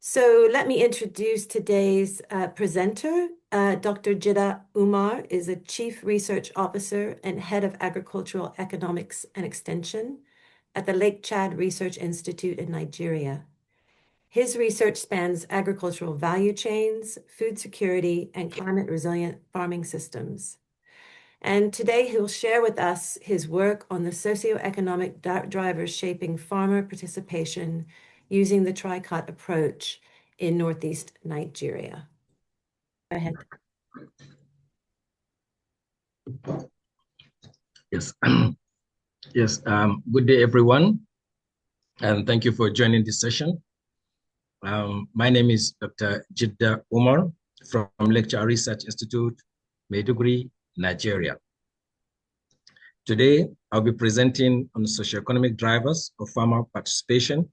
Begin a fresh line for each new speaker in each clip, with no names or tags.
So let me introduce today's presenter. Dr. Jidda Umar is a Chief Research Officer and Head of Agricultural Economics and Extension at the Lake Chad Research Institute in Nigeria. His research spans agricultural value chains, food security, and climate-resilient farming systems. And today he'll share with us his work on the socioeconomic drivers shaping farmer participation using the Tricot approach in Northeast Nigeria. Go ahead.
Yes. Yes. Good day, everyone. And thank you for joining this session. My name is Dr. Jidda Umar from LCRI Research Institute, Maiduguri, Nigeria. Today, I'll be presenting on socioeconomic drivers of farmer participation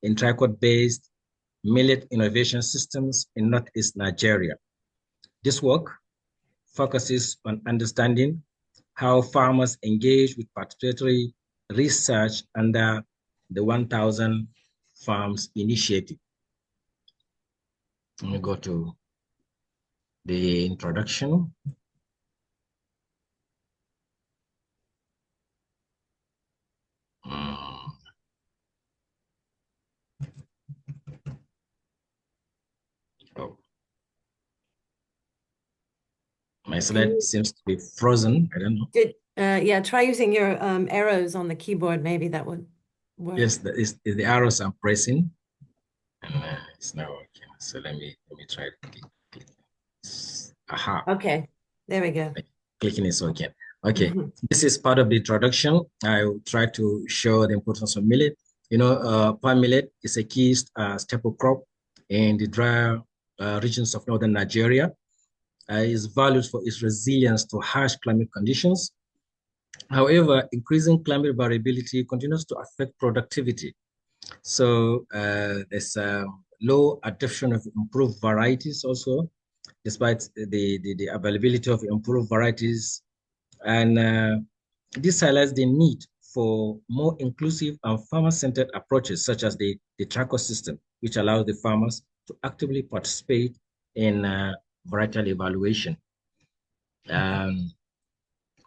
in tricot-based millet innovation systems in Northeast Nigeria. This work focuses on understanding how farmers engage with participatory research under the 1,000 Farms Initiative. Let me go to the introduction. Oh. My slide seems to be frozen. I don't know.
Yeah, try using your arrows on the keyboard. Maybe that would work.
Yes, the arrows I'm pressing, and it's not working. So let me try to click. Aha.
Okay, there we go.
Clicking is working. Okay, this is part of the introduction. I will try to show the importance of millet. You know, palm millet is a key staple crop in the dry regions of northern Nigeria. Is valued for its resilience to harsh climate conditions. However, increasing climate variability continues to affect productivity. So there's a low adoption of improved varieties also, despite the availability of improved varieties. And this highlights the need for more inclusive and farmer-centered approaches, such as the Tricot system, which allows the farmers to actively participate in varietal evaluation. Let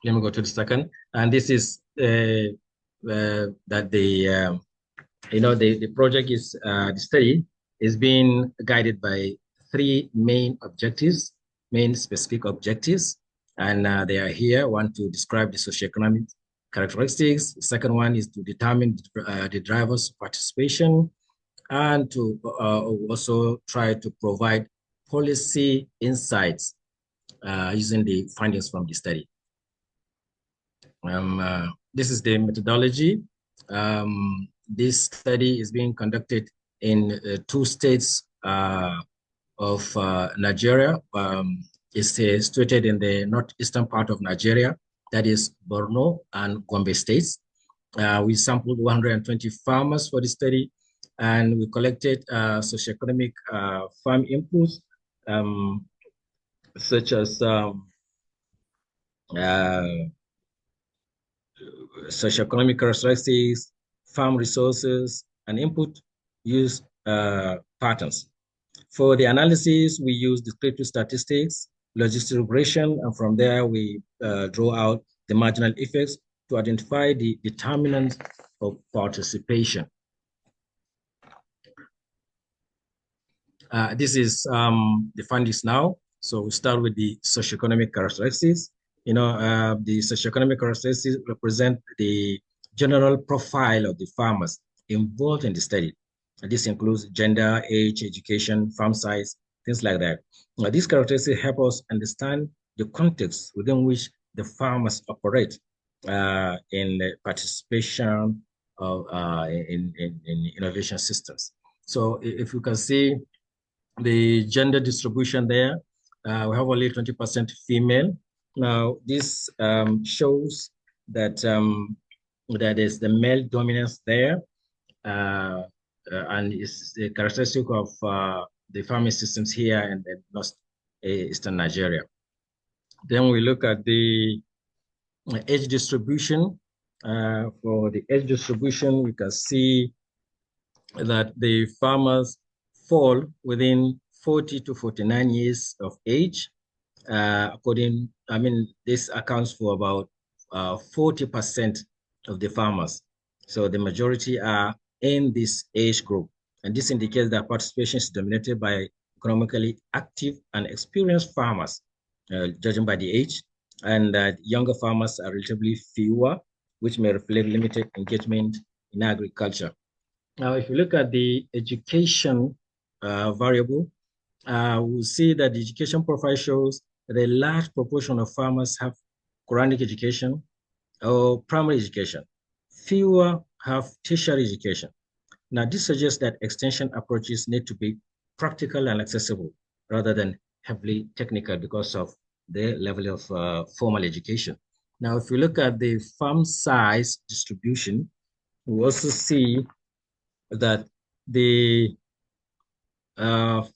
me go to the second. And this is that the project is, the study is being guided by three main specific objectives. And they are here. One, to describe the socioeconomic characteristics. The second one is to determine the drivers' participation, and to also try to provide policy insights using the findings from the study. This is the methodology. This study is being conducted in two states of Nigeria. It's situated in the northeastern part of Nigeria, that is Borno and Gombe States. We sampled 120 farmers for the study, and we collected socioeconomic farm inputs, such as socioeconomic characteristics, farm resources, and input use patterns. For the analysis, we use descriptive statistics, logistic regression, and from there we draw out the marginal effects to identify the determinants of participation. This is the findings now. So we start with the socioeconomic characteristics. You know, the socioeconomic characteristics represent the general profile of the farmers involved in the study. And this includes gender, age, education, farm size, things like that. Now, these characteristics help us understand the context within which the farmers operate in the participation of, in innovation systems. So if you can see the gender distribution there, we have only 20% female. Now, this shows that that is the male dominance there, and it's the characteristic of the farming systems here in the northeastern Nigeria. Then we look at the age distribution. For the age distribution, we can see that the farmers fall within 40 to 49 years of age. This accounts for about 40% of the farmers. So the majority are in this age group. And this indicates that participation is dominated by economically active and experienced farmers, judging by the age, and that younger farmers are relatively fewer, which may reflect limited engagement in agriculture. Now, if you look at the education variable, we'll see that the education profile shows that a large proportion of farmers have Quranic education or primary education. Fewer have tertiary education. Now, this suggests that extension approaches need to be practical and accessible rather than heavily technical because of the level of formal education. Now, if you look at the farm size distribution, we also see that the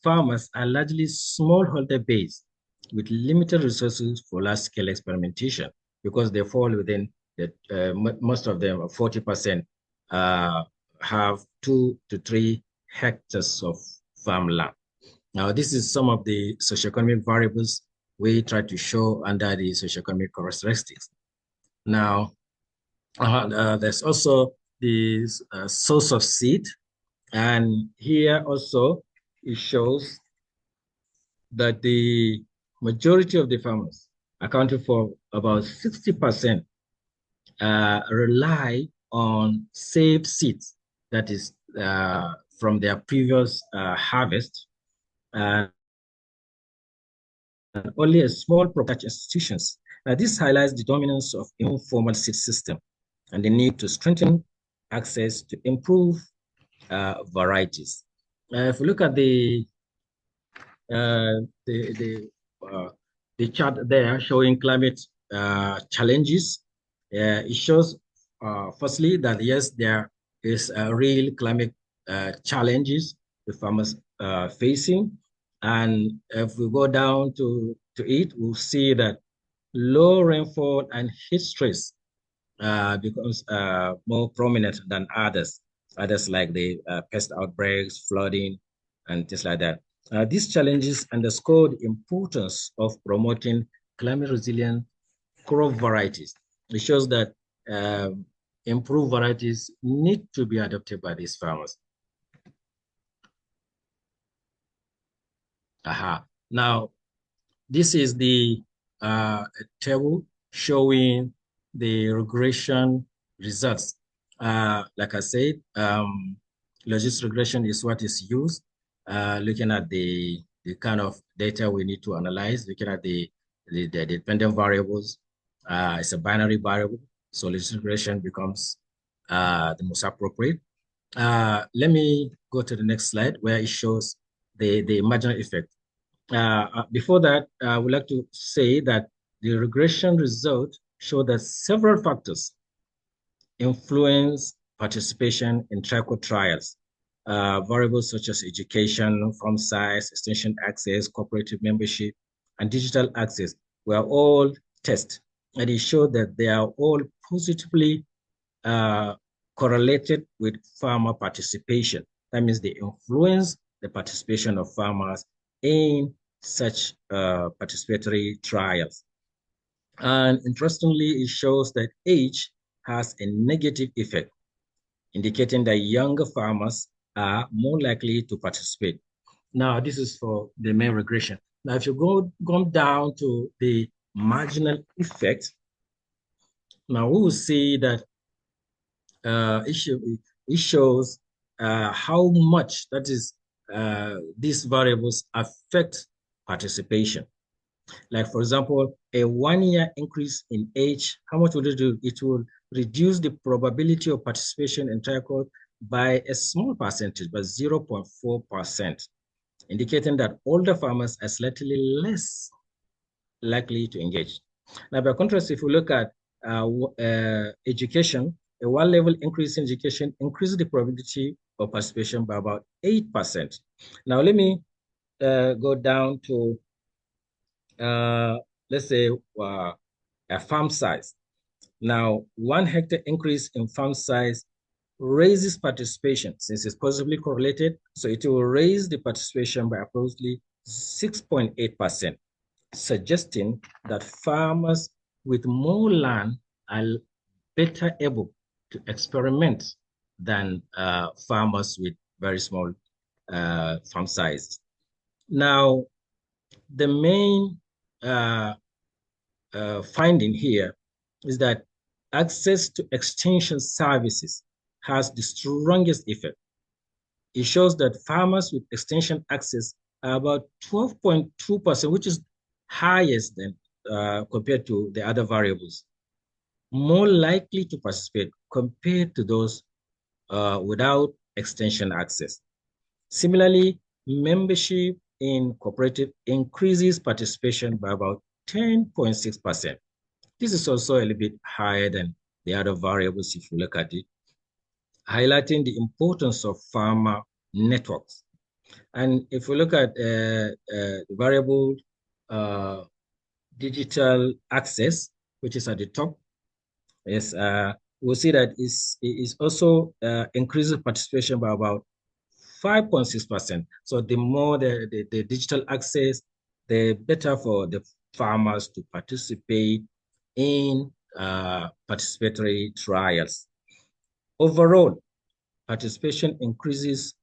farmers are largely smallholder based with limited resources for large-scale experimentation because they fall within the, most of them, 40%, have 2 to 3 hectares of farmland. Now, this is some of the socioeconomic variables we try to show under the socioeconomic characteristics. Now, there's also the source of seed. And here also, it shows that the majority of the farmers, accounting for about 60%, rely on saved seeds, that is from their previous harvest. And only a small proportion of institutions. This highlights the dominance of informal seed system and the need to strengthen access to improve varieties. If we look at the uh, the uh, the chart there showing climate challenges, it shows firstly that yes, there is real climate challenges the farmers facing, and if we go down to it, we'll see that low rainfall and heat stress becomes more prominent than others. Others like the pest outbreaks, flooding, and things like that. These challenges underscore the importance of promoting climate resilient crop varieties. It shows that improved varieties need to be adopted by these farmers. Now, this is the table showing the regression results. Like I said, logistic regression is what is used, looking at the kind of data we need to analyze, looking at the dependent variables. It's a binary variable, so logistic regression becomes the most appropriate. Let me go to the next slide where it shows the marginal effect. Before that, I would like to say that the regression results show that several factors influence participation in Tricot trials. Variables such as education, farm size, extension access, cooperative membership, and digital access were all tested. And it showed that they are all positively correlated with farmer participation. That means they influence the participation of farmers in such participatory trials. And interestingly, it shows that age has a negative effect, indicating that younger farmers are more likely to participate. Now, this is for the main regression. Now, if you go down to the marginal effect, now we will see that it shows how much, that is, these variables affect participation. Like, for example, a 1-year increase in age, how much will it do? It will reduce the probability of participation in Tricot by a small percentage, by 0.4%, indicating that older farmers are slightly less likely to engage. Now, by contrast, if we look at education, a 1-level increase in education increases the probability of participation by about 8%. Now, let me go down to, let's say, a farm size. Now, 1 hectare increase in farm size raises participation since it's positively correlated. So it will raise the participation by approximately 6.8%, suggesting that farmers with more land are better able to experiment than farmers with very small farm size. Now, the main finding here is that access to extension services has the strongest effect. It shows that farmers with extension access are about 12.2%, which is highest than compared to the other variables, more likely to participate compared to those without extension access. Similarly, membership in cooperative increases participation by about 10.6%. This is also a little bit higher than the other variables if you look at it, highlighting the importance of farmer networks. And if we look at the variable digital access, which is at the top, yes, we'll see that is also increases participation by about 5.6%. So the more the digital access, the better for the farmers to participate in participatory trials. Overall, participation increases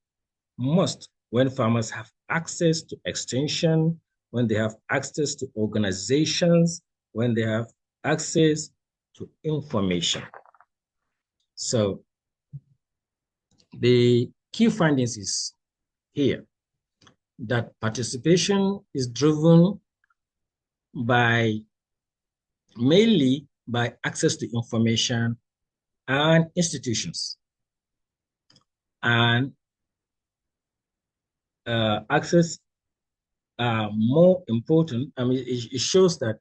most when farmers have access to extension, when they have access to organizations, when they have access to information. So the key findings is here that participation is driven by mainly by access to information and institutions, and access more important. I mean, it shows that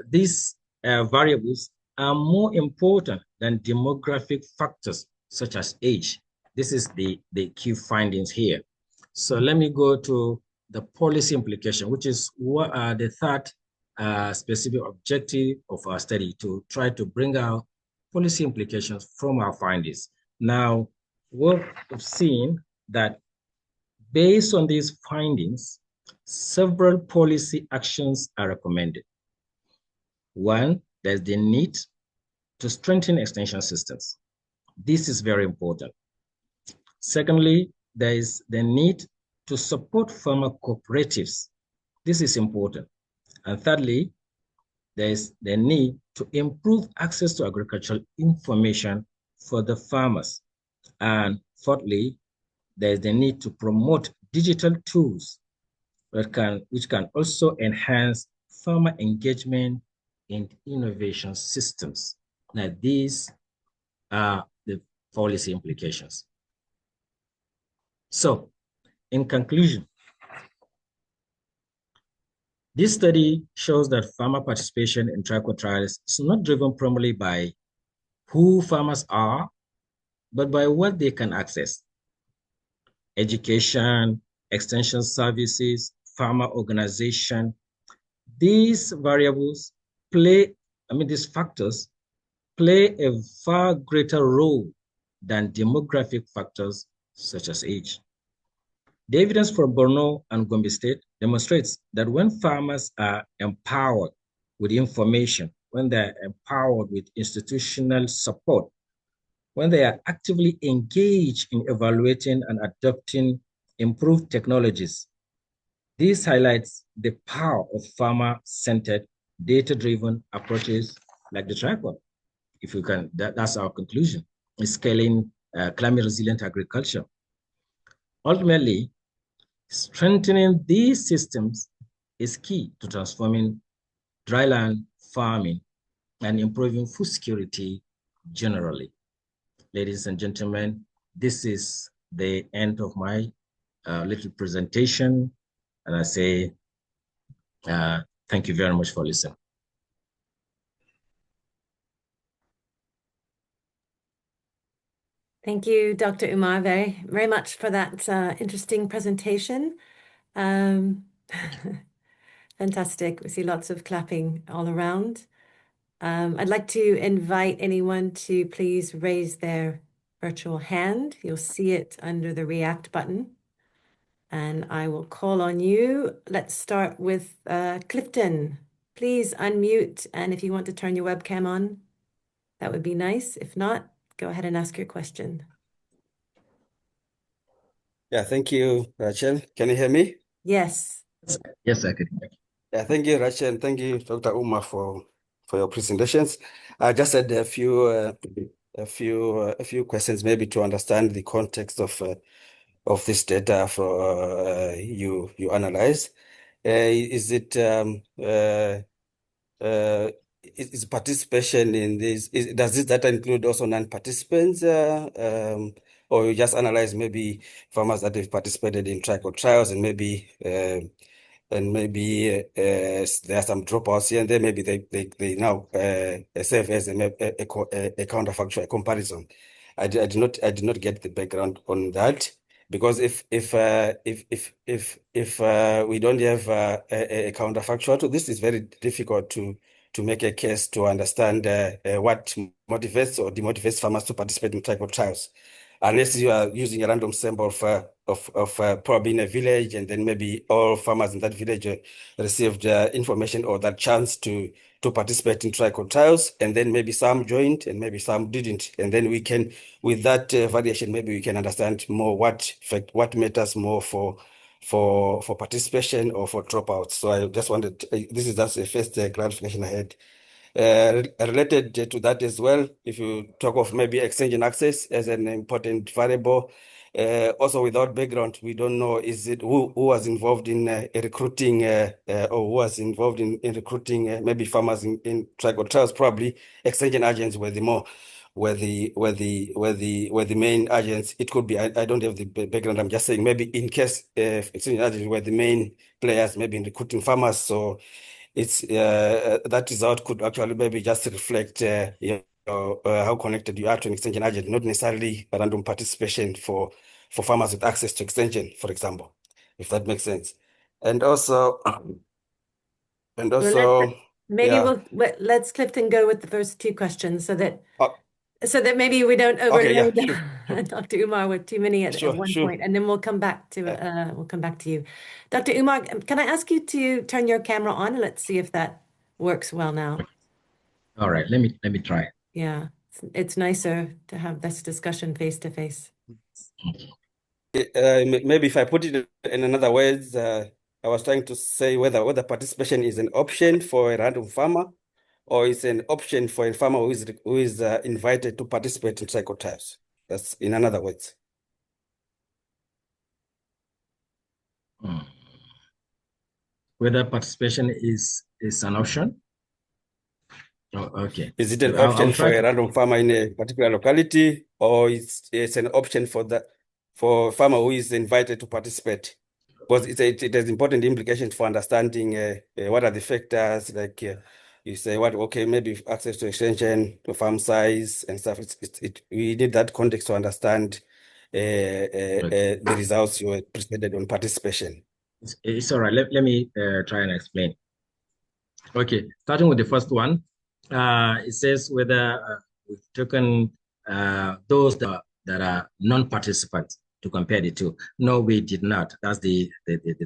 these variables are more important than demographic factors such as age. This is the key findings here. So let me go to the policy implication, which is what are the third specific objective of our study, to try to bring out policy implications from our findings. Now, we've seen that based on these findings, several policy actions are recommended. One, there's the need to strengthen extension systems. This is very important. Secondly, there is the need to support farmer cooperatives. This is important. And thirdly, there is the need to improve access to agricultural information for the farmers. And fourthly, there is the need to promote digital tools which can also enhance farmer engagement in innovation systems. Now, these are the policy implications. So, in conclusion, this study shows that farmer participation in Tricot trials is not driven primarily by who farmers are, but by what they can access. Education, extension services, farmer organization, these variables these factors play a far greater role than demographic factors such as age. The evidence from Borno and Gombe State demonstrates that when farmers are empowered with information, when they're empowered with institutional support, when they are actively engaged in evaluating and adopting improved technologies, this highlights the power of farmer-centered, data-driven approaches like the tripod. If you can, that's our conclusion, in scaling climate-resilient agriculture. Ultimately, strengthening these systems is key to transforming dryland farming and improving food security generally. Ladies and gentlemen, this is the end of my little presentation. And I say, thank you very much for listening.
Thank you, Dr. Umar, very much for that interesting presentation. Fantastic. We see lots of clapping all around. I'd like to invite anyone to please raise their virtual hand. You'll see it under the React button. And I will call on you. Let's start with Clifton. Please unmute. And if you want to turn your webcam on, that would be nice. If not, go ahead and ask your question.
Yeah, thank you, Rachel. Can you hear me?
Yes.
Yes, I can.
Yeah, thank you, Rachel. Thank you, Dr. Umar, for your presentations. I just had a few questions, maybe to understand the context of this data for you analyze. Is participation in this, does this data include also non-participants, or you just analyze maybe farmers that have participated in Tricot trials and maybe there are some dropouts here and there, maybe they now serve as a counterfactual comparison. I did not get the background on that, because if we don't have a counterfactual, this is very difficult to make a case to understand what motivates or demotivates farmers to participate in Tricot trials, unless you are using a random sample of probably in a village, and then maybe all farmers in that village received information or that chance to participate in Tricot trials, and then maybe some joined and maybe some didn't, and then we can, with that variation, maybe we can understand more what matters more for participation or for dropouts. So I just wanted, this is just a first clarification I had. Related to that as well, if you talk of maybe exchange and access as an important variable, also without background, we don't know is it who was involved in recruiting or who was involved in recruiting maybe farmers in Tricot trials. Probably exchange and agents were the main agents. It could be, I don't have the background. I'm just saying maybe in case exchange and agents were the main players, maybe in recruiting farmers. So it's that result could actually maybe just reflect how connected you are to an extension agent, not necessarily random participation for farmers with access to extension, for example, if that makes sense. And also,
Let's Clifton go with the first two questions so that maybe we don't
overload
Dr. Umar with too many at one point, and then we'll come back to you. Dr. Umar, can I ask you to turn your camera on, and let's see if that works well now.
All right, let me try.
Yeah, it's nicer to have this discussion face to face.
Maybe if I put it in another words, I was trying to say whether participation is an option for a random farmer, or it's an option for a farmer who is invited to participate in Tricot trials. That's in another words.
Whether participation is an option? Oh, okay.
Is it an option for a random farmer in a particular locality, or it's an option for a farmer who is invited to participate? Because it has important implications for understanding what are the factors, like you say maybe access to extension, to farm size and stuff. We need that context to understand the results you presented on participation.
It's all right. Let me try and explain. Okay, starting with the first one, it says whether we've taken those that are non-participants to compare the two. No, we did not. That's the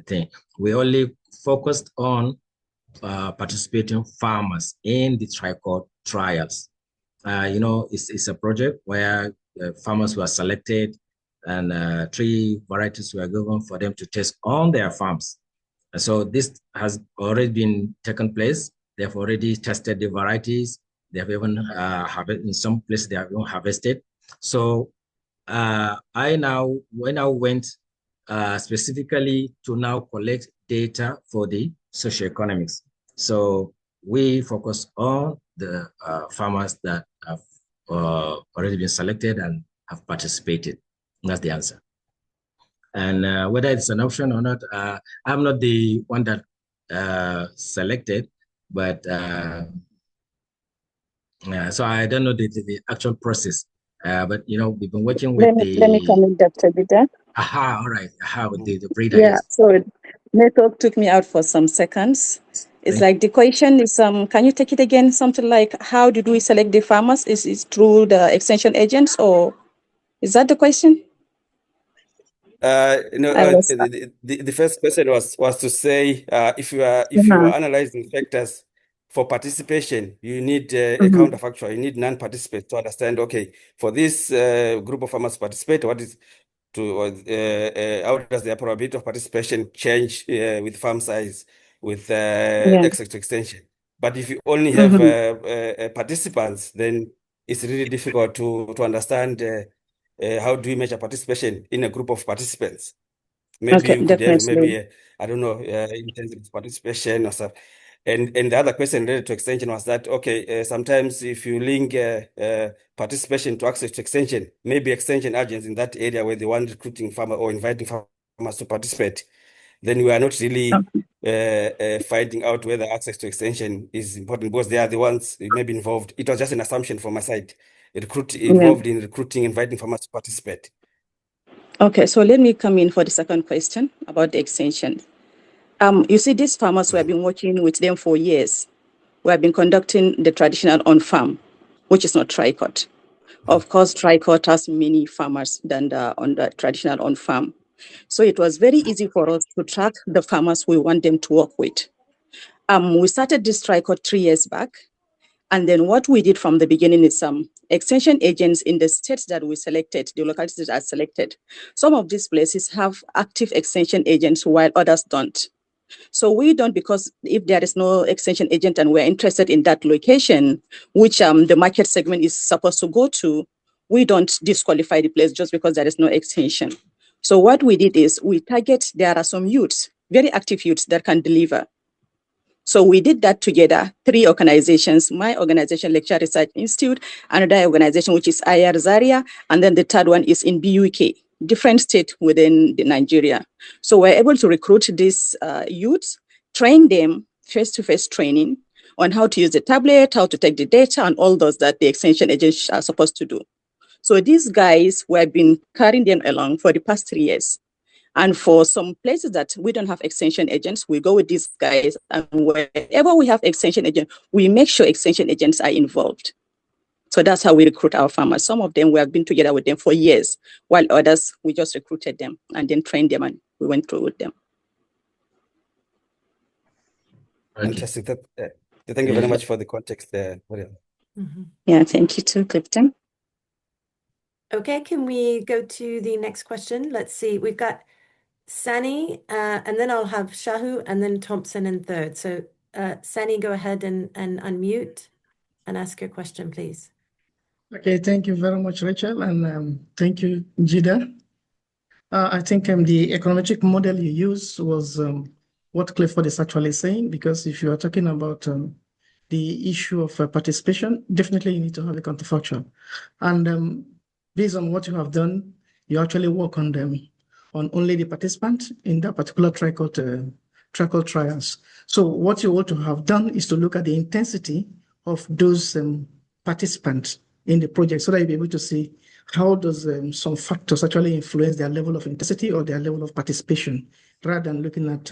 thing. We only focused on participating farmers in the Tricot trials. It's a project where farmers were selected, and 3 varieties were given for them to test on their farms. And so this has already been taken place. They've already tested the varieties. They have even in some places they have even harvested. So when I went specifically to now collect data for the socioeconomics. So we focus on the farmers that have already been selected and have participated. That's the answer. And whether it's an option or not, I'm not the one that selected, but so I don't know the actual process. But we've been working with
Let me come in, Dr. Jidda.
All right. With the breeder.
Yeah, so network took me out for some seconds. It's like the question is, can you take it again? Something like, how did we select the farmers? Is it through the extension agents or? Is that the question?
No,
I was.
the first question was to say if you are analyzing factors for participation, you need a counterfactual, you need non-participants to understand. Okay, for this group of farmers to participate, what is how does their probability of participation change with farm size, with access to extension? But if you only have participants, then it's really difficult to understand. How do we measure participation in a group of participants? Maybe you could have I don't know, intensive participation or stuff. And the other question related to extension was that, okay, sometimes if you link participation to access to extension, maybe extension agents in that area where they want recruiting farmer or inviting farmers to participate, then we are not really finding out whether access to extension is important because they are the ones maybe involved. It was just an assumption from my side. Involved in recruiting, inviting farmers to participate.
Okay, so let me come in for the second question about the extension. You see, these farmers, we have been working with them for years. We have been conducting the traditional on-farm, which is not Tricot. Of course, Tricot has many farmers than on the traditional on-farm. So it was very easy for us to track the farmers we want them to work with. We started this Tricot 3 years back. And then what we did from the beginning is some extension agents in the states that we selected, the localities that are selected. Some of these places have active extension agents while others don't. So we don't, because if there is no extension agent and we're interested in that location, which the market segment is supposed to go to, we don't disqualify the place just because there is no extension. So what we did is we target, there are some youths, very active youths that can deliver. So we did that together, 3 organizations, my organization, Lecture Research Institute, another organization, which is IR Zaria, and then the third one is in BUK, different state within Nigeria. So we're able to recruit these youths, train them, face-to-face training on how to use the tablet, how to take the data, and all those that the extension agents are supposed to do. So these guys, we have been carrying them along for the past 3 years. And for some places that we don't have extension agents, we go with these guys. And wherever we have extension agents, we make sure extension agents are involved. So that's how we recruit our farmers. Some of them, we have been together with them for years, while others, we just recruited them and then trained them and we went through with them.
Fantastic. Thank you very much for the context there.
Yeah, thank you too, Clifton.
Okay, can we go to the next question? Let's see. We've got Sani, and then I'll have Shahu, and then Thompson in third. So Sani, go ahead and unmute and ask your question, please.
Okay, thank you very much, Rachel, and thank you, Jidda. I think the econometric model you used was what Clifford is actually saying, because if you are talking about the issue of participation, definitely you need to have a counterfactual. And based on what you have done, you actually work on them, on only the participants in that particular Tricot trials. So what you want to have done is to look at the intensity of those participants in the project, so that you'll be able to see how does some factors actually influence their level of intensity or their level of participation, rather than looking at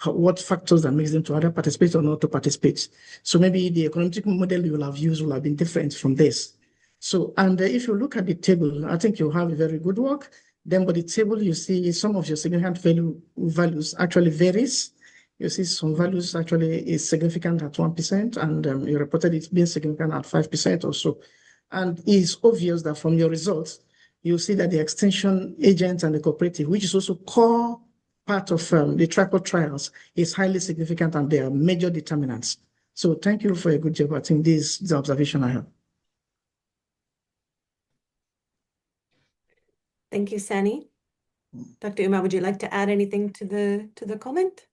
what factors that makes them to either participate or not to participate. So maybe the econometric model you will have used will have been different from this. So, and if you look at the table, I think you'll have a very good work. Then by the table, you see some of your significant values actually varies. You see some values actually is significant at 1%, and you reported it being significant at 5% or so. And it's obvious that from your results, you see that the extension agent and the cooperative, which is also core part of the Tricot trials, is highly significant, and they are major determinants. So thank you for a good job. I think this is the observation I have.
Thank you, Sani. Dr. Umar, would you like to add anything to the comment?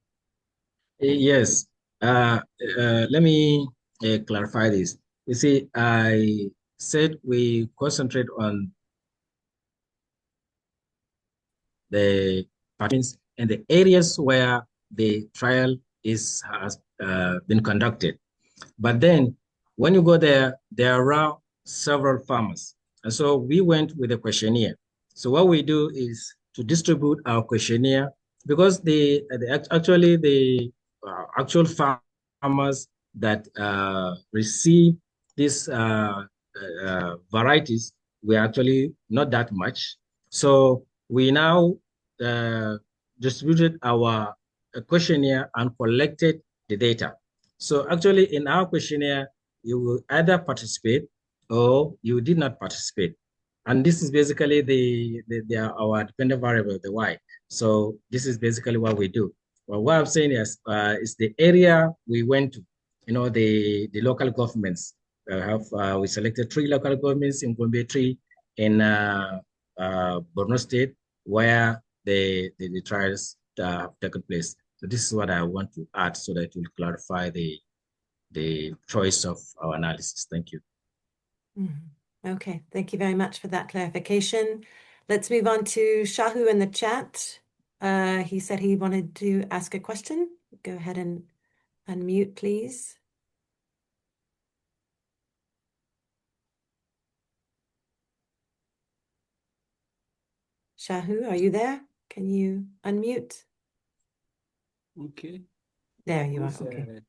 Yes. Let me clarify this. You see, I said we concentrate on the patterns and the areas where the trial has been conducted. But then when you go there, there are several farmers. And so we went with a questionnaire. So what we do is to distribute our questionnaire, because actually the actual farmers that receive these varieties we're actually not that much. So we now distributed our questionnaire and collected the data. So actually in our questionnaire, you will either participate or you did not participate. And this is basically our dependent variable, the Y. So this is basically what we do. Well, what I'm saying is the area we went to, the local governments. We selected 3 local governments in Gombe, 3 in Borno State, where the trials have taken place. So this is what I want to add so that it will clarify the choice of our analysis. Thank you.
Okay, thank you very much for that clarification. Let's move on to Shahu in the chat. He said he wanted to ask a question. Go ahead and unmute, please. Shahu, are you there? Can you unmute?
Okay.
There you are. Okay.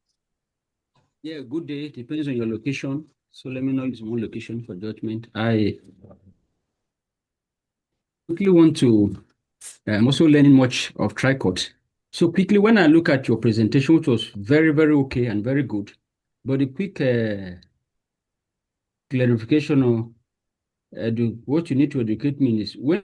Yeah, good day. Depends on your location. So let me know it's one location for judgment. I quickly want to, I'm also learning much of Tricot. So quickly, when I look at your presentation, which was very, very okay and very good, but a quick clarification on what you need to educate me is when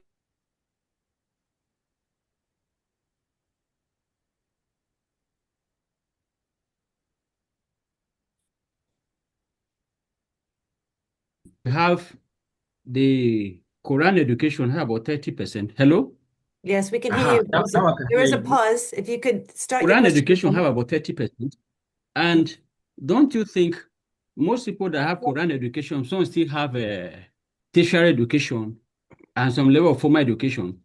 you have the Quran education have about 30%. Hello?
Yes, we can hear you. There is a pause. If you could start your
Quran
question
education
again.
have about 30%. And don't you think most people that have Quran education, some still have a tertiary education and some level of formal education?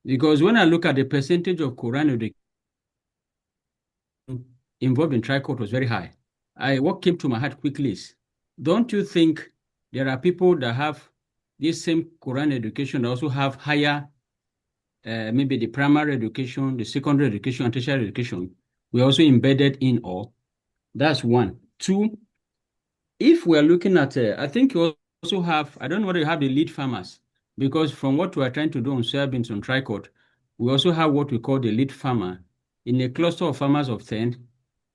Because when I look at the percentage of Quran education involved in Tricot was very high. What came to my heart quickly is, don't you think there are people that have this same Quran education that also have higher, maybe the primary education, the secondary education, and tertiary education, we're also embedded in all? That's one. Two, if we're looking at, I think you also have, I don't know whether you have the lead farmers, because from what we are trying to do on soybeans on Tricot, we also have what we call the lead farmer. In a cluster of farmers of 10,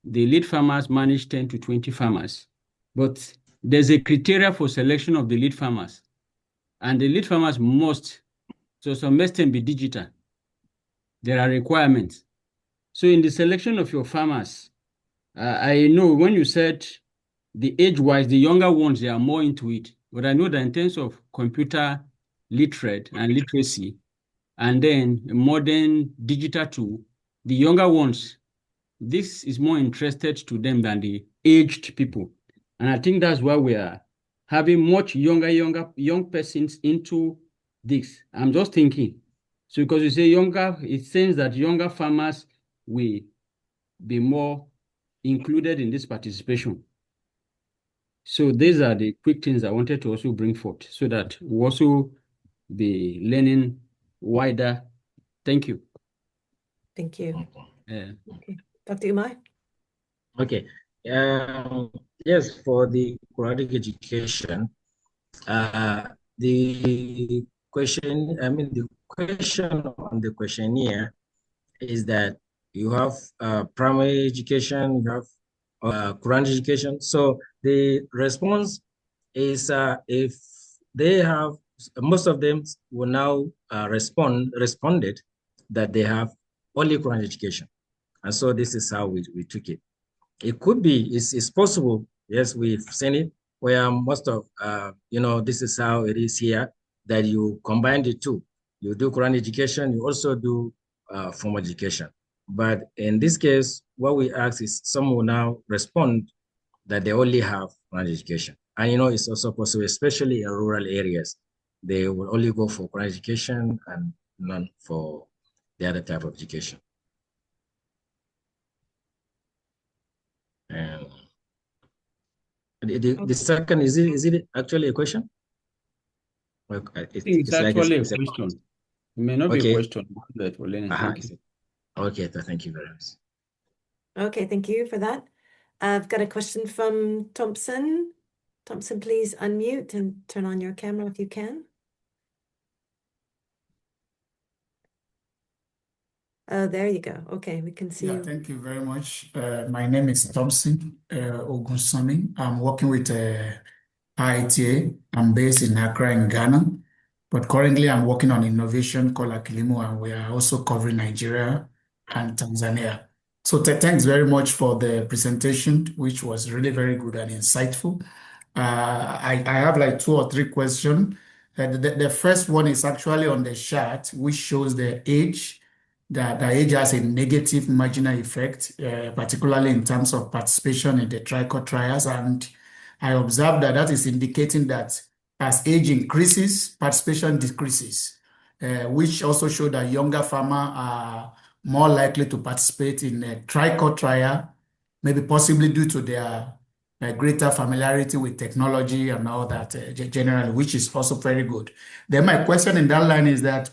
the lead farmers manage 10 to 20 farmers. But there's a criteria for selection of the lead farmers. And the lead farmers must, to some extent, be digital. There are requirements. So in the selection of your farmers, I know when you said the age-wise, the younger ones, they are more into it. But I know that in terms of computer literate and literacy, and then modern digital tool, the younger ones, this is more interested to them than the aged people. And I think that's why we are having much young persons into this. I'm just thinking. So because you say younger, it seems that younger farmers will be more included in this participation. So these are the quick things I wanted to also bring forth so that we also be learning wider. Thank you.
Thank you.
Yeah.
Okay. Dr. Umar?
Okay. Yes, for the Quranic education, the question on the questionnaire is that you have primary education, you have Quran education. So the response is if they have, most of them will now responded that they have only Quran education. And so this is how we took it. It could be, it's possible, yes, we've seen it, where most of, this is how it is here, that you combine the two. You do Quran education, you also do formal education. But in this case, what we ask is some will now respond that they only have Quran education. And it's also possible, especially in rural areas, they will only go for Quran education and none for the other type of education. And the second, is it actually a question?
It's actually a question. It may not be a question, but we're learning. Thank you.
Okay, thank you very much.
Okay, thank you for that. I've got a question from Thompson. Thompson, please unmute and turn on your camera if you can. Oh, there you go. Okay, we can see
Yeah,
you.
thank you very much. My name is Thompson Ogunsami. I'm working with IITA. I'm based in Accra in Ghana, but currently I'm working on innovation called Akilimo, and we are also covering Nigeria and Tanzania. So thanks very much for the presentation, which was really very good and insightful. I have like 2 or 3 questions. The first one is actually on the chart, which shows the age. That the age has a negative marginal effect, particularly in terms of participation in the Tricot trials. And I observed that that is indicating that as age increases, participation decreases, which also show that younger farmers are more likely to participate in a Tricot trial, maybe possibly due to their greater familiarity with technology and all that generally, which is also very good. Then my question in that line is that,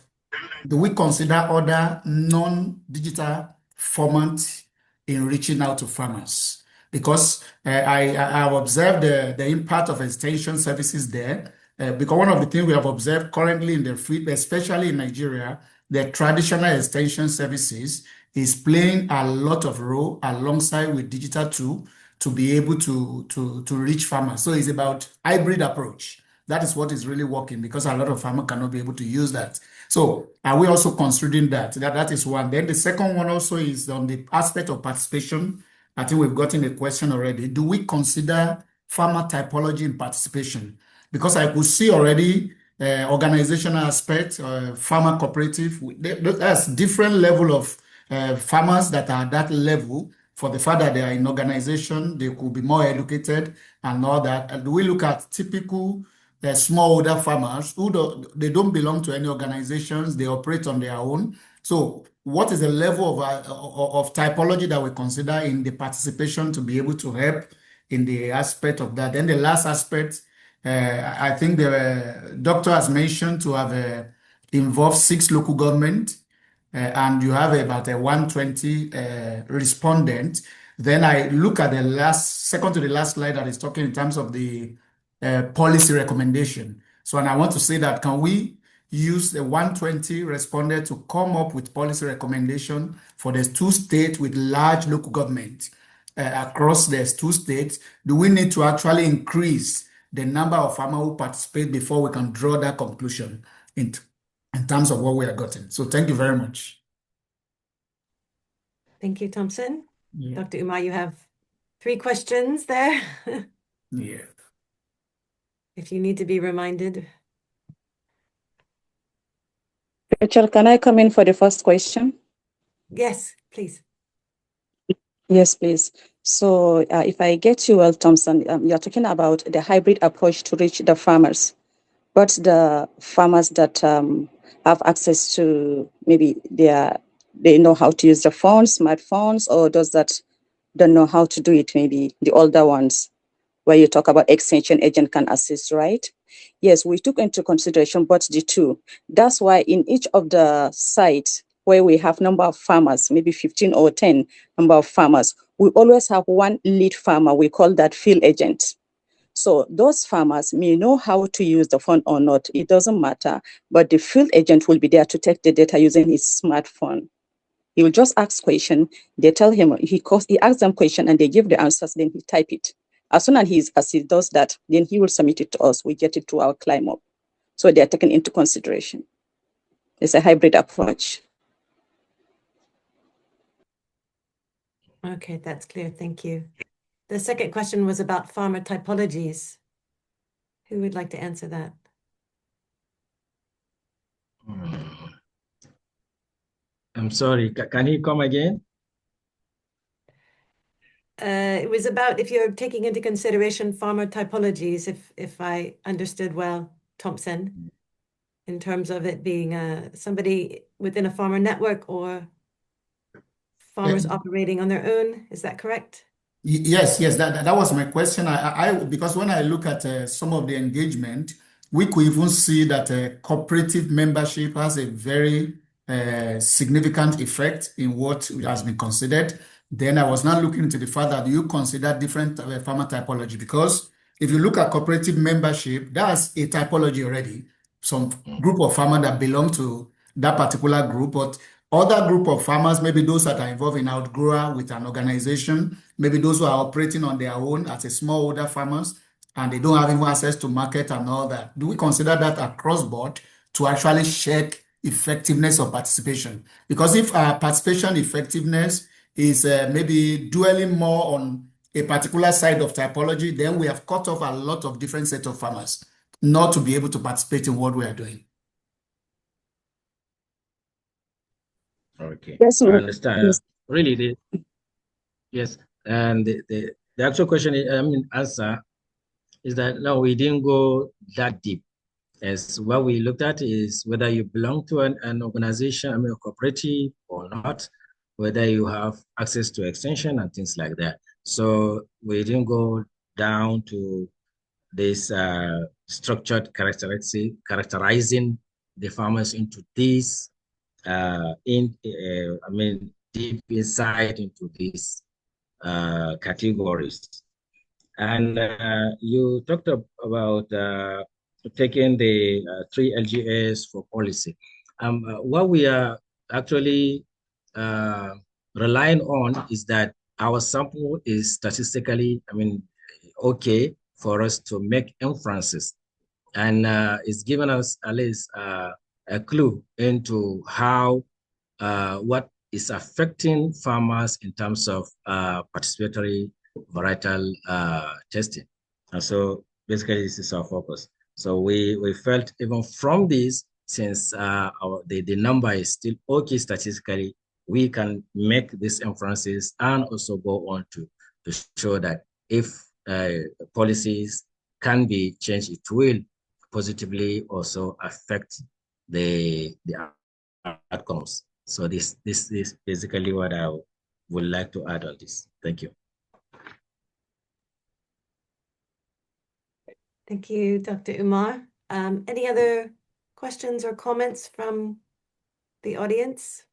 do we consider other non-digital formats in reaching out to farmers? Because I have observed the impact of extension services there. Because one of the things we have observed currently in the field, especially in Nigeria, the traditional extension services is playing a lot of role alongside with digital tool to be able to reach farmers. So it's about hybrid approach. That is what is really working because a lot of farmers cannot be able to use that. So are we also considering that? That is one. Then the second one also is on the aspect of participation. I think we've gotten a question already. Do we consider farmer typology in participation? Because I could see already organizational aspect, farmer cooperative. That's different level of farmers that are at that level. For the fact that they are in organization, they could be more educated and all that. And do we look at typical smallholder farmers they don't belong to any organizations, they operate on their own. So what is the level of typology that we consider in the participation to be able to help in the aspect of that? Then the last aspect, I think the doctor has mentioned to have involved 6 local government, and you have about a 120 respondent. Then I look at the second to the last slide that is talking in terms of the policy recommendation. So, and I want to say that can we use the 120 responded to come up with policy recommendation for the 2 states with large local government across the 2 states? Do we need to actually increase the number of farmers who participate before we can draw that conclusion in terms of what we are getting? So thank you very much.
Thank you, Thompson.
Yeah.
Dr. Umar, you have 3 questions there.
Yeah.
If you need to be reminded.
Rachel, can I come in for the first question?
Yes, please.
Yes, please. So if I get you well, Thompson, you're talking about the hybrid approach to reach the farmers. But the farmers that have access to maybe they know how to use the phones, smartphones, or those that don't know how to do it, maybe the older ones, where you talk about extension agent can assist, right? Yes, we took into consideration both the two. That's why in each of the sites where we have number of farmers, maybe 15 or 10 number of farmers, we always have one lead farmer. We call that field agent. So those farmers may know how to use the phone or not. It doesn't matter, but the field agent will be there to take the data using his smartphone. He will just ask question. They tell him, he asks them question and they give the answers, then he type it. As soon as he does that, then he will submit it to us. We get it to our climb up. So they are taken into consideration. It's a hybrid approach.
Okay, that's clear. Thank you. The second question was about farmer typologies. Who would like to answer that?
I'm sorry, can you come again?
It was about if you're taking into consideration farmer typologies, if I understood well, Thompson, in terms of it being somebody within a farmer network or farmers operating on their own. Is that correct?
Yes, that was my question. Because when I look at some of the engagement, we could even see that cooperative membership has a very significant effect in what has been considered. Then I was now looking into the fact that you consider different farmer typology, because if you look at cooperative membership, that's a typology already. Some group of farmers that belong to that particular group, but other group of farmers, maybe those that are involved in outgrower with an organization, maybe those who are operating on their own as a smallholder farmers, and they don't have even access to market and all that. Do we consider that across board to actually check effectiveness of participation? Because if our participation effectiveness is maybe dwelling more on a particular side of typology, then we have cut off a lot of different set of farmers not to be able to participate in what we are doing.
Okay,
Yes,
I
sir.
understand.
Yes.
Really, yes. And the actual question, answer is that no, we didn't go that deep. As what we looked at is whether you belong to an organization, a cooperative or not, whether you have access to extension and things like that. So we didn't go down to this structured characterizing the farmers into these deep insight into these categories. And you talked about taking the 3 LGS for policy. What we are actually relying on is that our sample is statistically, okay for us to make inferences. And it's given us at least a clue into how, what is affecting farmers in terms of participatory varietal testing. And so basically this is our focus. So we felt even from this, since the number is still okay statistically, we can make these inferences and also go on to show that if policies can be changed, it will positively also affect the outcomes. So this is basically what I would like to add on this. Thank you.
Thank you, Dr. Umar. Any other questions or comments from the audience?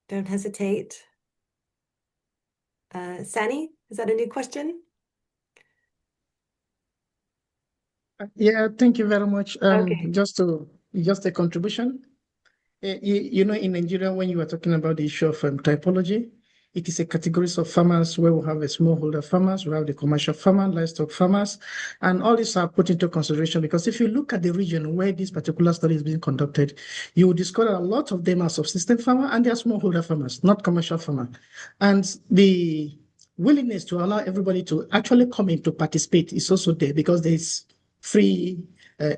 Don't hesitate. Sani, is that a new question?
Yeah, thank you very much.
Okay.
Just a contribution. In Nigeria, when you were talking about the issue of typology, it is a categories of farmers where we have a smallholder farmers, we have the commercial farmer, livestock farmers, and all these are put into consideration because if you look at the region where this particular study is being conducted, you will discover a lot of them are subsistence farmer and they are smallholder farmers, not commercial farmer. And the willingness to allow everybody to actually come in to participate is also there because there is free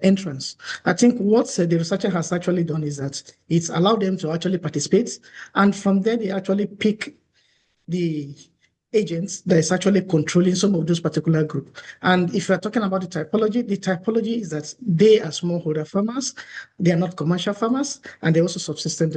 entrance. I think what the researcher has actually done is that it's allowed them to actually participate, and from there they actually pick the agents that is actually controlling some of those particular groups. And if you're talking about the typology is that they are smallholder farmers, they are not commercial farmers, and they're also subsistence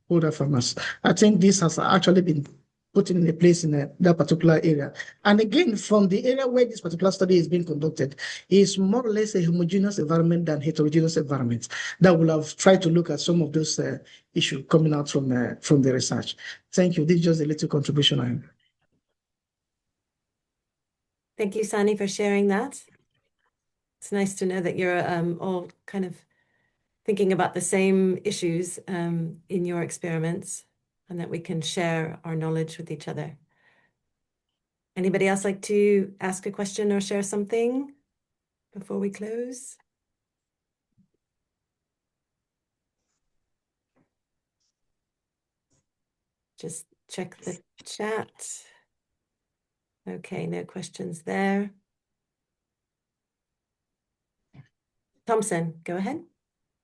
holder farmers. I think this has actually been put in a place in that particular area. And again, from the area where this particular study is being conducted, is more or less a homogeneous environment than heterogeneous environment that will have tried to look at some of those issues coming out from the research. Thank you. This is just a little contribution I have.
Thank you, Sani, for sharing that. It's nice to know that you're all kind of thinking about the same issues in your experiments, and that we can share our knowledge with each other. Anybody else like to ask a question or share something before we close? Just check the chat. Okay, no questions there. Thompson, go ahead.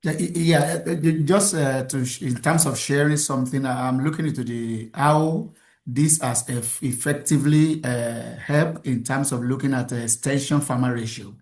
Yeah, just in terms of sharing something, I'm looking into how this has effectively helped in terms of looking at the extension farmer ratio.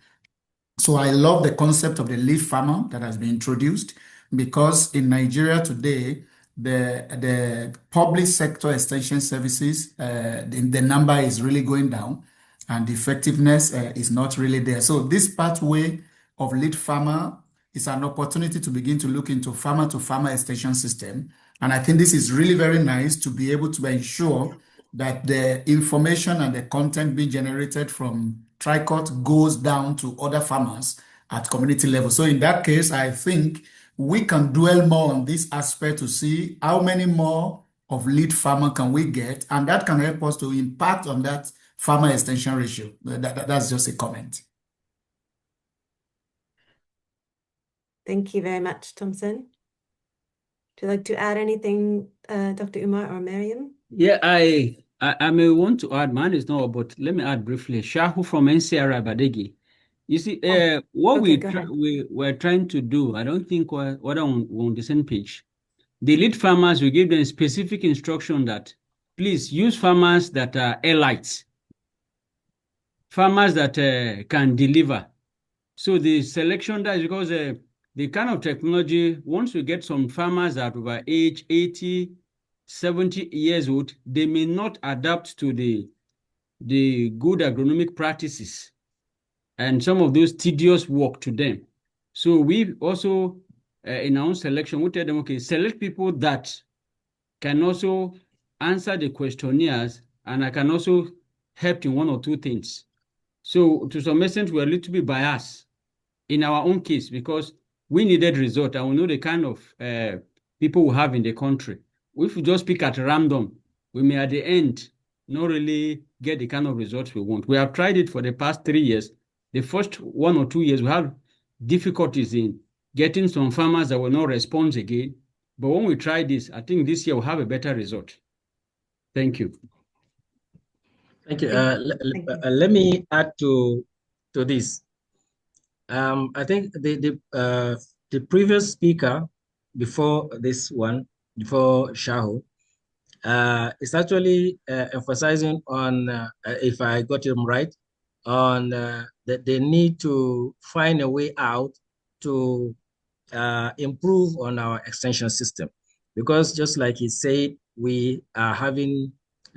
So I love the concept of the leaf farmer that has been introduced because in Nigeria today, the public sector extension services, the number is really going down and the effectiveness is not really there. So this pathway of lead farmer is an opportunity to begin to look into farmer-to-farmer extension system. And I think this is really very nice to be able to ensure that the information and the content being generated from Tricot goes down to other farmers at community level. So in that case, I think we can dwell more on this aspect to see how many more of lead farmer can we get, and that can help us to impact on that farmer extension ratio. That's just a comment.
Thank you very much, Thompson. Would you like to add anything, Dr. Umar or Miriam?
Yeah, I may want to add, mine is not, but let me add briefly. Shahu from NCRI Badegi. You see, what
okay,
we're trying to do, I don't think we're on the same page. The lead farmers, we give them specific instruction that please use farmers that are elites, farmers that can deliver. So the selection that is because the kind of technology, once we get some farmers that are over age 80, 70 years old, they may not adapt to the good agronomic practices and some of those tedious work to them. So we also, in our own selection, we tell them, okay, select people that can also answer the questionnaires and I can also help in one or two things. So to some extent, we're a little bit biased in our own case because we needed result and we know the kind of people we have in the country. If we just pick at random, we may at the end not really get the kind of results we want. We have tried it for the past 3 years. The first 1 or 2 years, we have difficulties in getting some farmers that will not respond again. But when we try this, I think this year we'll have a better result. Thank you.
Thank you. Let me add to this. I think the previous speaker before this one, before Shahu, is actually emphasizing on, if I got him right, on that they need to find a way out to improve on our extension system. Because just like he said, we are having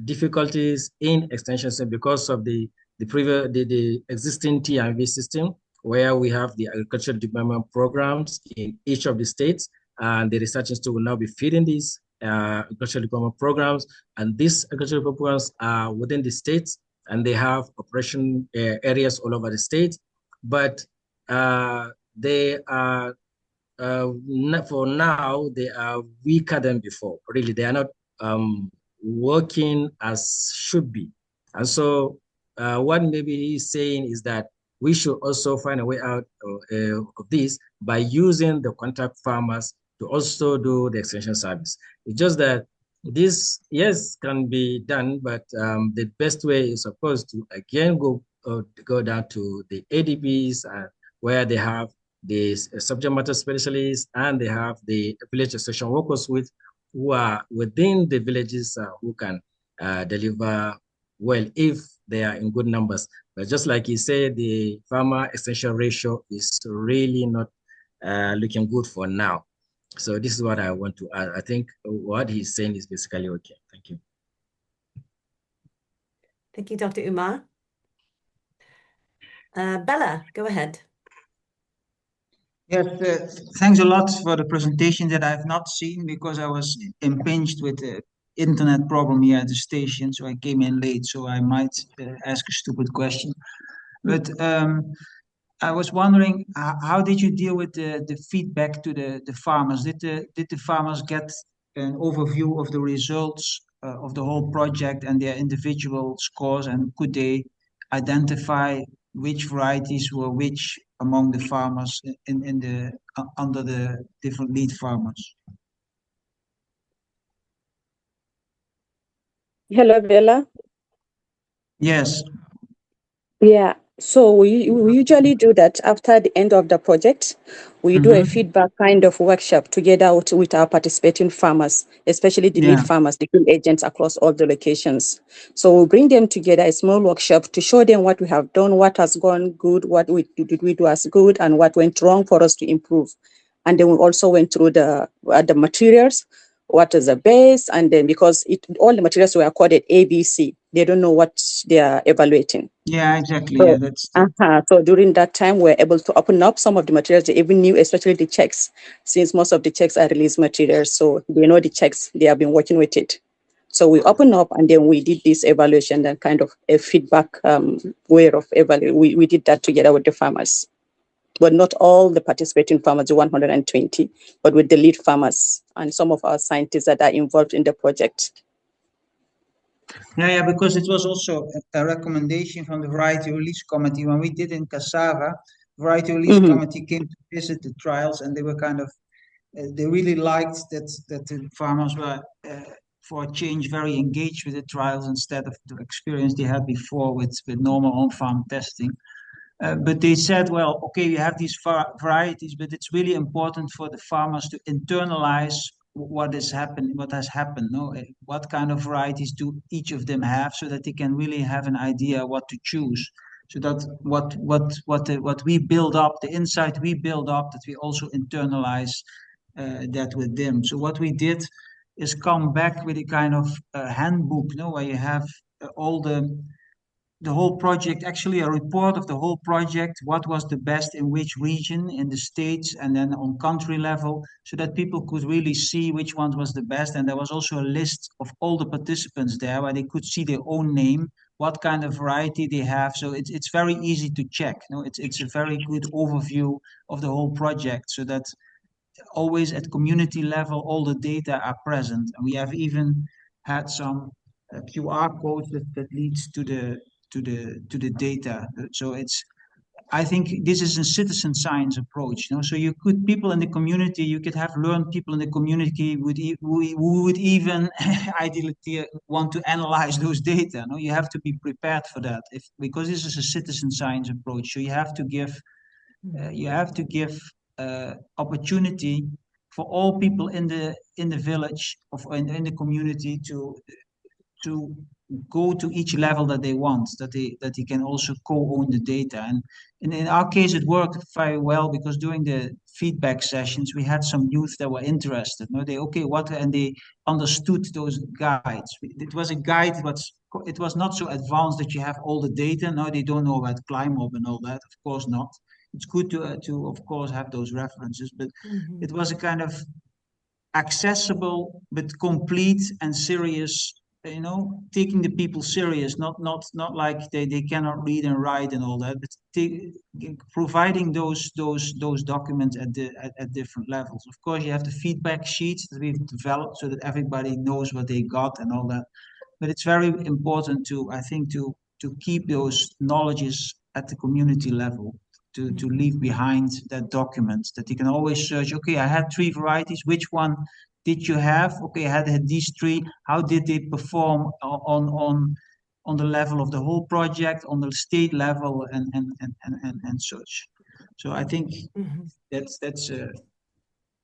difficulties in extension system because of the existing T&V system, where we have the agricultural development programs in each of the states, and the research institute will now be feeding these agricultural development programs, and these agricultural programs are within the states, and they have operation areas all over the state, but they are for now they are weaker than before. Really, they are not working as should be, and so what maybe he's saying is that we should also find a way out of this by using the contract farmers to also do the extension service. It's just that this, yes, can be done, but the best way is, of course, to again go down to the ADPs where they have the subject matter specialists and they have the village extension workers who are within the villages who can deliver well if they are in good numbers. But just like he said, the farmer extension ratio is really not looking good for now. So this is what I want to add. I think what he's saying is basically okay. Thank you.
Thank you, Dr. Umar. Bella, go ahead.
Yes, thanks a lot for the presentation that I have not seen because I was impinged with the internet problem here at the station, so I came in late, so I might ask a stupid question. But I was wondering, how did you deal with the feedback to the farmers? Did the farmers get an overview of the results of the whole project and their individual scores, and could they identify which varieties were which among the farmers under the different lead farmers?
Hello, Bella.
Yes.
Yeah, so we usually do that after the end of the project. We do a feedback kind of workshop together with our participating farmers, especially the lead farmers, the field agents across all the locations. So we'll bring them together, a small workshop to show them what we have done, what has gone good, what did we do as good, and what went wrong for us to improve. And then we also went through the materials, what is the base, and then because all the materials were coded ABC, they don't know what they are evaluating.
Yeah, exactly.
So,
yeah, that's
so during that time, we're able to open up some of the materials they even knew, especially the checks, since most of the checks are release materials. So they know the checks, they have been working with it. So we opened up and then we did this evaluation and kind of a feedback way of evaluating. We did that together with the farmers, but not all the participating farmers, the 120, but with the lead farmers and some of our scientists that are involved in the project.
Yeah, because it was also a recommendation from the Variety Release Committee. When we did in Cassava, Variety Release Committee came to visit the trials, and they were kind of, they really liked that the farmers were, for a change, very engaged with the trials instead of the experience they had before with normal on-farm testing. But they said, well, okay, you have these varieties, but it's really important for the farmers to internalize what has happened. No? What kind of varieties do each of them have, so that they can really have an idea what to choose. So that what we build up, the insight we build up, that we also internalize that with them. So what we did is come back with a kind of handbook, where you have all the whole project, actually a report of the whole project, what was the best in which region in the states, and then on country level, so that people could really see which one was the best. And there was also a list of all the participants there, where they could see their own name, what kind of variety they have. So it's very easy to check. It's a very good overview of the whole project, so that always at community level all the data are present. And we have even had some QR codes that leads to the data. So I think this is a citizen science approach. So you could, people in the community, you could have learned people in the community who would even ideally want to analyze those data. You have to be prepared for that, because this is a citizen science approach. So you have to give opportunity for all people in the village in the community to go to each level that they want, that they can also co-own the data. And in our case, it worked very well, because during the feedback sessions, we had some youth that were interested. And they understood those guides. It was a guide, but it was not so advanced that you have all the data. No, they don't know about climate and all that. Of course not. It's good to of course have those references, but it was a kind of accessible but complete and serious, taking the people serious, not like they cannot read and write and all that, but providing those documents at different levels. Of course, you have the feedback sheets that we've developed so that everybody knows what they got and all that. But it's very important I think to keep those knowledges at the community level, to leave behind that document, that you can always search. Okay, I had 3 varieties. Which one did you have? Okay, I had these 3. How did they perform on the level of the whole project, on the state level, and such? So I think that's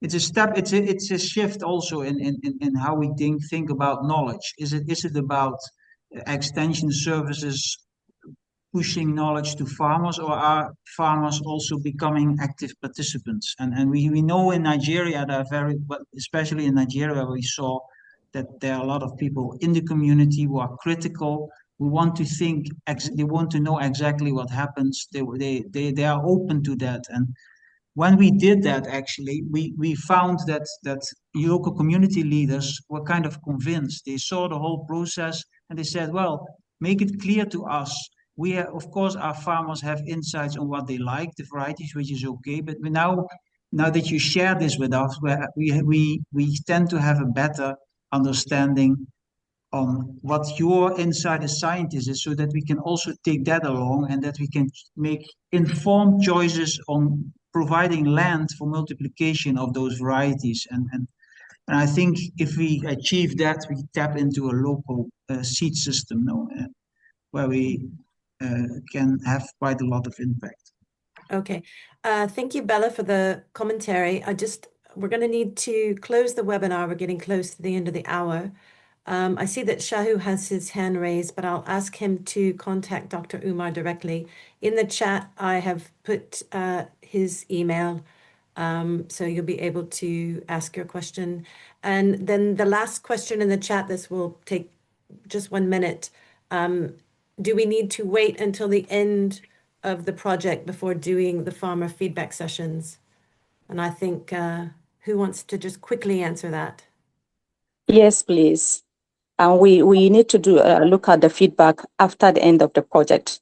it's a step. It's a shift also in how we think about knowledge. Is it about extension services pushing knowledge to farmers, or are farmers also becoming active participants? And we know in Nigeria that especially in Nigeria, we saw that there are a lot of people in the community who are critical, who want to they want to know exactly what happens. They are open to that. And when we did that, actually, we found that local community leaders were kind of convinced. They saw the whole process and they said, well, make it clear to us. Of course, our farmers have insights on what they like, the varieties, which is okay. But now that you share this with us, we tend to have a better understanding on what your insight as scientist is, so that we can also take that along, and that we can make informed choices on providing land for multiplication of those varieties. And I think if we achieve that, we tap into a local seed system where we can have quite a lot of impact.
Okay. Thank you, Bella, for the commentary. We're going to need to close the webinar. We're getting close to the end of the hour. I see that Shahu has his hand raised, but I'll ask him to contact Dr. Umar directly. In the chat, I have put his email, so you'll be able to ask your question. And then the last question in the chat, this will take just 1 minute. Do we need to wait until the end of the project before doing the farmer feedback sessions? And I think, who wants to just quickly answer that?
Yes, please. And we need to do look at the feedback after the end of the project,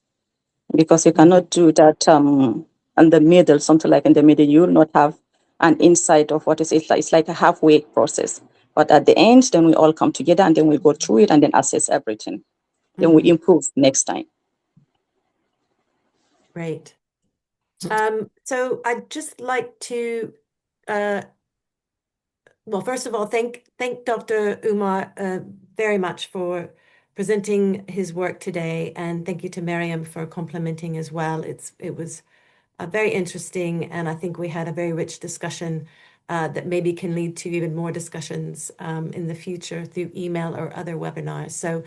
because you cannot do that in the middle, something like in the middle. You will not have an insight of what is it. It's like a halfway process. But at the end, then we all come together and then we go through it and then assess everything. Then we improve next time.
Great. So I'd just like to, well, first of all, thank Dr. Umar very much for presenting his work today, and thank you to Miriam for complimenting as well. It was very interesting, and I think we had a very rich discussion that maybe can lead to even more discussions in the future through email or other webinars. So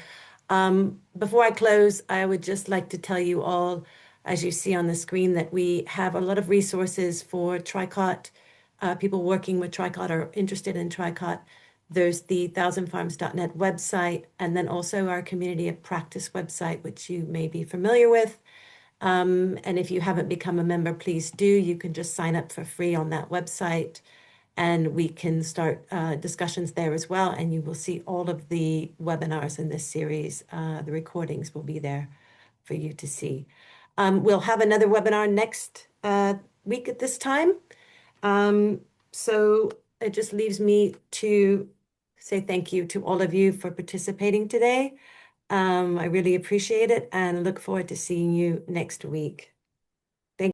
before I close, I would just like to tell you all, as you see on the screen, that we have a lot of resources for Tricot, people working with Tricot or interested in Tricot. There's the thousandfarms.net website, and then also our Community of Practice website, which you may be familiar with. And if you haven't become a member, please do. You can just sign up for free on that website, and we can start discussions there as well. And you will see all of the webinars in this series. The recordings will be there for you to see. We'll have another webinar next week at this time. So it just leaves me to say thank you to all of you for participating today. I really appreciate it and look forward to seeing you next week.